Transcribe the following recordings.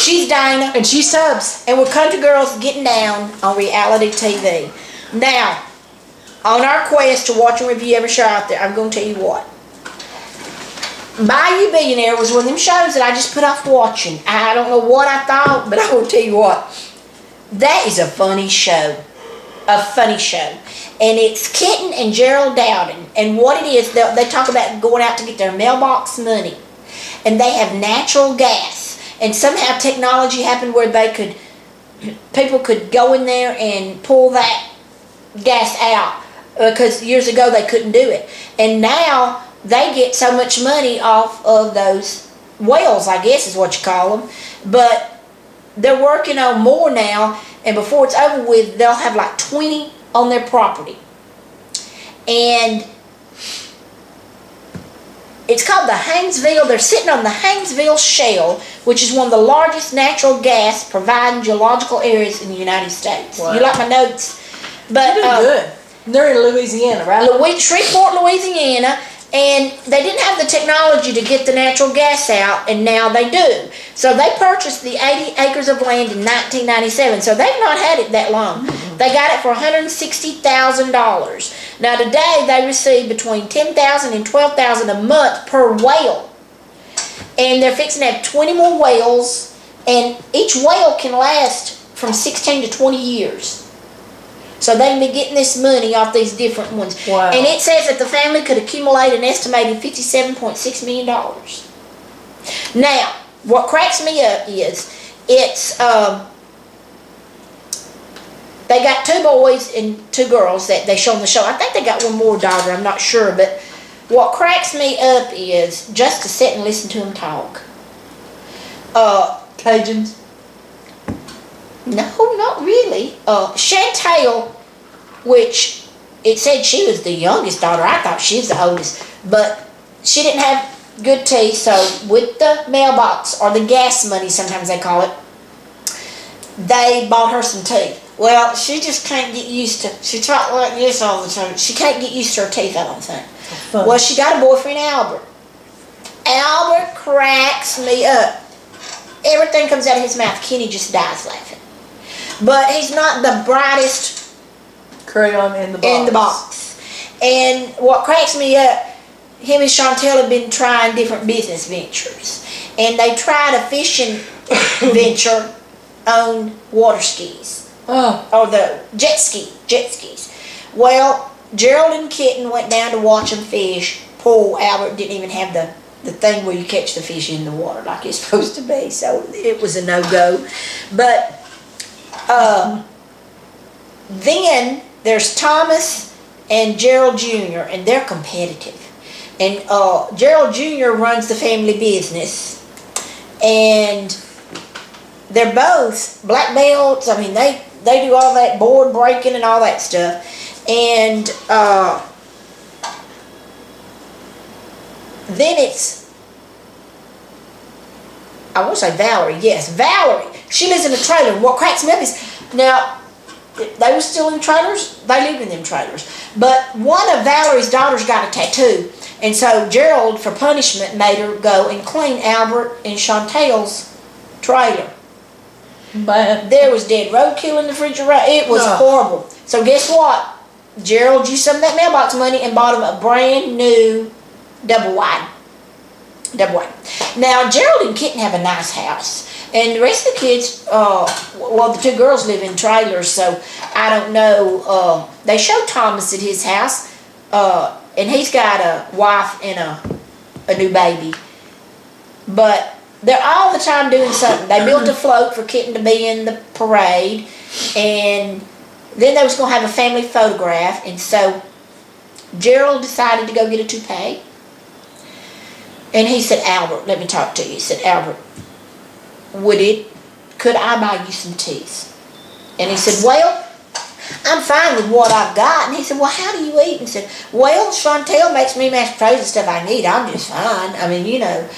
She's Dana. And she subs. And we're country girls getting down on reality TV. Now, on our quest to watch and review every show out there, I'm going to tell you what. Bayou Billionaire was one of them shows that I just put off watching. I don't know what I thought, but I will tell you what. That is a funny show. A funny show. And it's Kitten and Gerald Dowden. And what it is, they talk about going out to get their mailbox money. And they have natural gas. And somehow technology happened where people could go in there and pull that gas out. Because years ago they couldn't do it. And now they get so much money off of those wells, I guess is what you call them. But they're working on more now. And before it's over with, they'll have like 20 on their property. And it's called the Haynesville. They're sitting on the Haynesville Shale, which is one of the largest natural gas providing geological areas in the United States. Wow. You like my notes? But you did good. They're in Louisiana, right? Shreveport, Louisiana. And they didn't have the technology to get the natural gas out, and now they do. So they purchased the 80 acres of land in 1997. So they've not had it that long. Mm-hmm. They got it for $160,000. Now today they receive between $10,000 and $12,000 a month per well. And they're fixing to have 20 more wells, and each well can last from 16 to 20 years. So they can be getting this money off these different ones. Wow. And it says that the family could accumulate an estimated $57.6 million. Now, what cracks me up is, they got 2 boys and 2 girls that they show on the show. I think they got one more daughter, I'm not sure. But what cracks me up is just to sit and listen to them talk. Cajuns? No, not really. Chantel, which it said she was the youngest daughter. I thought she was the oldest. But she didn't have good teeth, so with the mailbox, or the gas money sometimes they call it, they bought her some teeth. Well, she just can't get used to, she talked like this all the time. She can't get used to her teeth, I don't think. Well, she got a boyfriend, Albert. Albert cracks me up. Everything comes out of his mouth. Kenny just dies laughing. But he's not the brightest crayon in the box. And what cracks me up, him and Chantel have been trying different business ventures. And they tried a fishing venture on water skis. Oh. Or the jet skis. Well, Gerald and Kitten went down to watch them fish. Poor Albert didn't even have the thing where you catch the fish in the water like it's supposed to be. So it was a no-go. But then there's Thomas and Gerald Jr. and they're competitive. And Gerald Jr. runs the family business, and they're both black belts. I mean, they do all that board breaking and all that stuff. And then it's, I want to say Valerie. Yes, Valerie. She lives in a trailer. What cracks me up is, now, they were still in trailers. They lived in them trailers. But one of Valerie's daughters got a tattoo. And so Gerald, for punishment, made her go and clean Albert and Chantel's trailer. Bad. There was dead roadkill in the refrigerator. It was horrible. So guess what? Gerald used some of that mailbox money and bought him a brand new double wide. Now, Gerald and Kitten have a nice house. And the rest of the kids, well, the 2 girls live in trailers, so I don't know. They show Thomas at his house, and he's got a wife and a new baby. But they're all the time doing something. They built a float for Kitten to be in the parade, and then they was going to have a family photograph, and so Gerald decided to go get a toupee. And he said, Albert, let me talk to you. He said, Albert, could I buy you some teeth? And he said, well, I'm fine with what I've got. And he said, well, how do you eat? And he said, well, Chantel makes me mashed potatoes and stuff I can eat. I'm just fine. I mean, you know.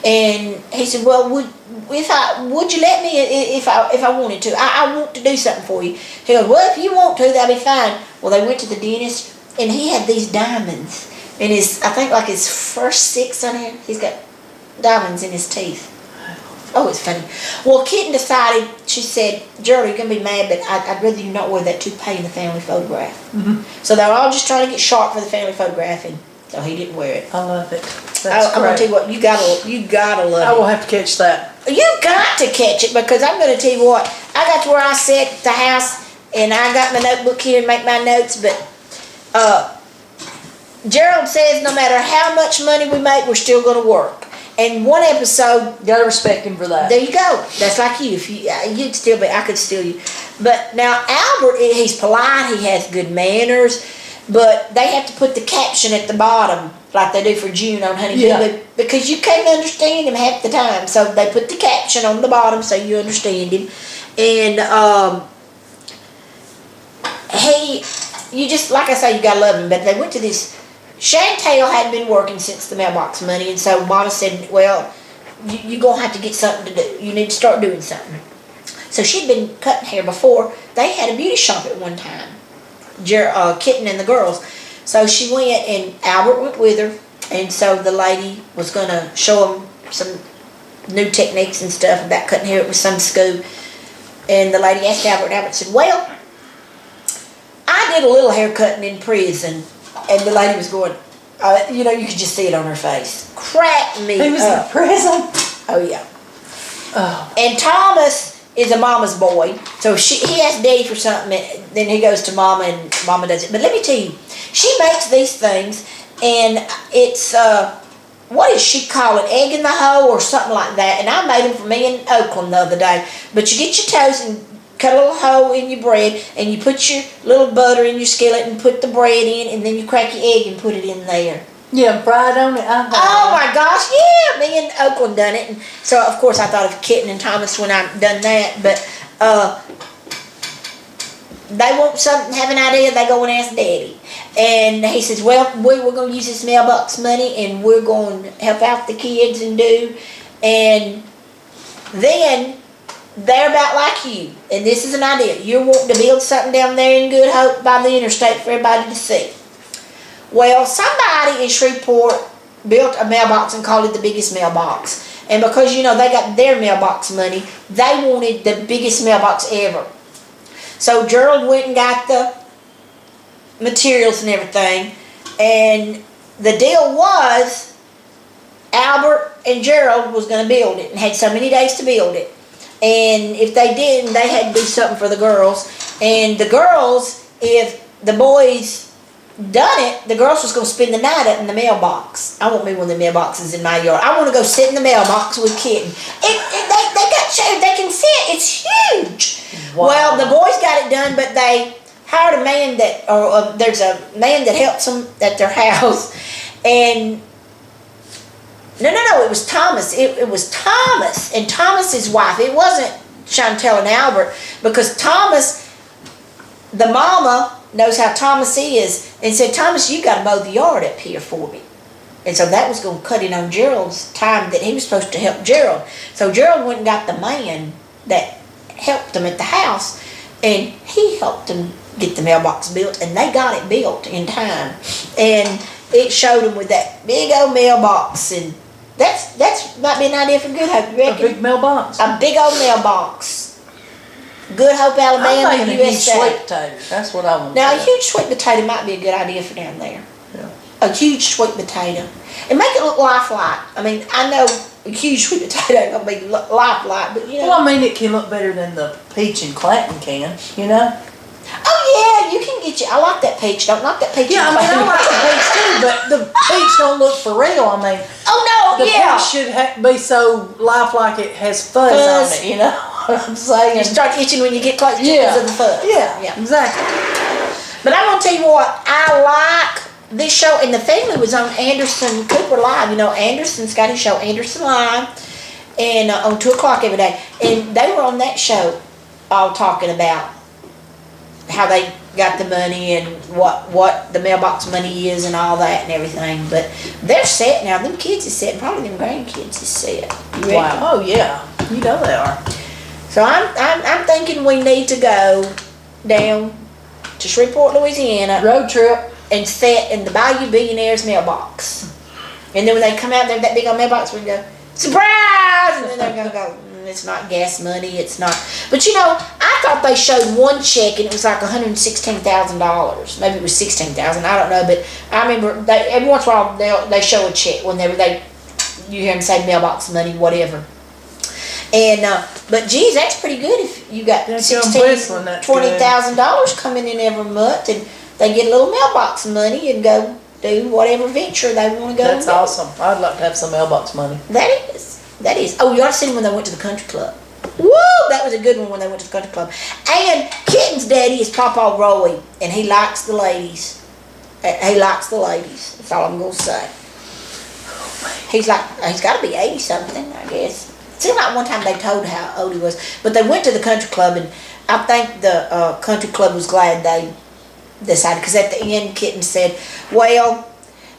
And he said, well, would you let me if I wanted to? I want to do something for you. He goes, well, if you want to, that'll be fine. Well, they went to the dentist, and he had these diamonds in his, I think like his first 6 on him. He's got diamonds in his teeth. Oh, it's funny. Well, Kitten decided, she said, Gerald, you're going to be mad, but I'd rather you not wear that toupee in the family photograph. Mm-hmm. So they were all just trying to get sharp for the family photograph, and so he didn't wear it. I love it. That's I'm going to great. tell you what, you gotta love it. I will have to catch that. You got to catch it, because I'm going to tell you what, I got to where I sat at the house, and I got my notebook here and make my notes, but Gerald says no matter how much money we make, we're still going to work. And one episode, Gotta respect him for that. there you go. That's like you. If you'd still be, I could steal you. But now Albert, he's polite. He has good manners, but they have to put the caption at the bottom, like they do for June on Honey Yeah. Boo Boo, because you can't understand him half the time. So they put the caption on the bottom so you understand him. And you just, like I say, you gotta love him. But they went to this. Chantel hadn't been working since the mailbox money, and so Mama said, well, you're going to have to get something to do. You need to start doing something. So she'd been cutting hair before. They had a beauty shop at one time, Kitten and the girls. So she went, and Albert went with her, and so the lady was going to show them some new techniques and stuff about cutting hair. It was some school. And the lady asked Albert, and Albert said, well, I did a little hair cutting in prison. And the lady was going, you could just see it on her face. Crack me He was up. in prison. Oh, yeah. Oh. And Thomas is a mama's boy. So he asks Daddy for something, and then he goes to Mama, and Mama does it. But let me tell you, she makes these things, and it's, what does she call it? Egg in the hole or something like that. And I made them for me in Oakland the other day. But you get your toast and cut a little hole in your bread, and you put your little butter in your skillet and put the bread in, and then you crack your egg and put it in there. Yeah, fried on it. Oh my gosh, yeah, me and Oakland done it. And so of course I thought of Kitten and Thomas when I done that, but they want something, have an idea, they go and ask Daddy. And he says, well, we're going to use this mailbox money, and we're going to help out the kids and do. And then they're about like you, and this is an idea. You're wanting to build something down there in Good Hope by the interstate for everybody to see. Well, somebody in Shreveport built a mailbox and called it the biggest mailbox. And because, they got their mailbox money, they wanted the biggest mailbox ever. So Gerald went and got the materials and everything, and the deal was Albert and Gerald was going to build it and had so many days to build it. And if they didn't, they had to do something for the girls. And the girls, if the boys done it, the girls was going to spend the night up in the mailbox. I want me one of the mailboxes in my yard. I want to go sit in the mailbox with Kitten. They got chairs, they can sit. It's huge. Wow. Well, the boys got it done, but they hired a man there's a man that helps them at their house. And no, it was Thomas. It was Thomas and Thomas's wife. It wasn't Chantel and Albert, because Thomas, the mama, knows how Thomas is, and said, Thomas, you got to mow the yard up here for me. And so that was going to cut in on Gerald's time that he was supposed to help Gerald. So Gerald went and got the man that helped them at the house, and he helped them get the mailbox built, and they got it built in time. And it showed them with that big old mailbox, and that's might be an idea for Good Hope, you reckon? A big mailbox. A big old mailbox. Good Hope, Alabama, I'm thinking a huge USA. sweet potato. That's what I want. Now, a huge sweet potato might be a good idea for down there. Yeah. A huge sweet potato. And make it look lifelike. I mean, I know a huge sweet potato ain't going to be lifelike, but Well, I mean, it can look better than the peach and Clanton can, Oh, yeah, you can get I like that peach. Don't knock that peach. Yeah, I mean, I like the peach too, but the peach don't look for real. I mean, Oh, no, the yeah. peach should be so lifelike it has fuzz on it, you know what I'm saying? You start itching when you get close to Yeah. because of the fuzz. Yeah, exactly. But I'm going to tell you what, I like this show, and the family was on Anderson Cooper Live. Anderson's got his show, Anderson Live, and on 2 o'clock every day. And they were on that show all talking about how they got the money and what the mailbox money is and all that and everything. But they're set now. Them kids is set, and probably them grandkids is set. You reckon? Wow. Oh, yeah. You know they are. So I'm thinking we need to go down to Shreveport, Louisiana, Road trip. and set in the Bayou Billionaire's mailbox. And then when they come out there, that big old mailbox, we go, surprise, and then they're gonna go, it's not gas money, it's not. But you know, I thought they showed one check and it was like $116,000. Maybe it was 16,000. I don't know, but I remember every once in a while they show a check whenever you hear them say mailbox money, whatever. And but geez, that's pretty good if you got $20,000 coming in every month, and they get a little mailbox money and go do whatever venture they want to go. That's awesome. I'd like to have some mailbox money. That is. Oh, you ought to see them when they went to the country club. Woo! That was a good one when they went to the country club. And Kitten's daddy is Papa Roy, and he likes the ladies. He likes the ladies. That's all I'm gonna say. He's got to be 80 something, I guess. It seemed like one time they told how old he was, but they went to the country club, and I think the country club was glad they decided, because at the end Kitten said, "Well,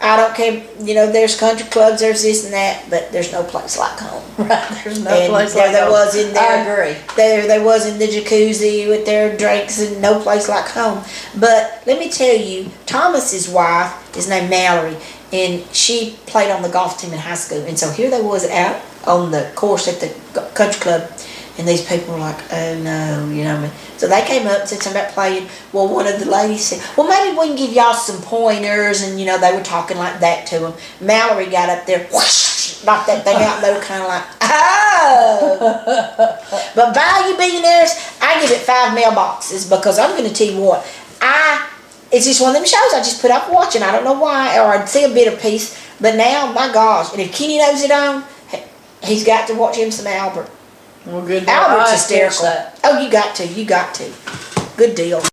I don't care, you know, there's country clubs, there's this and that, but there's no place like home." Right, there's no place like home. There was in there. I agree. There was in the jacuzzi with their drinks, and no place like home. But let me tell you, Thomas's wife is named Mallory, and she played on the golf team in high school. And so here they was out on the course at the country club, and these people were like, "Oh no," you know what I mean? So they came up and said something about playing. Well, one of the ladies said, "Well, maybe we can give y'all some pointers," and you know, they were talking like that to them. Mallory got up there, whoosh, knocked that thing out, and they were kind of like, "Oh." But Bayou Billionaires, I give it 5 mailboxes, because I'm going to tell you what, it's just one of them shows I just put up watching. I don't know why, or I'd see a bit of piece, but now, my gosh, and if Kenny knows it on, he's got to watch him some Albert. Well, good. Albert's hysterical. Oh, you got to. Good deal.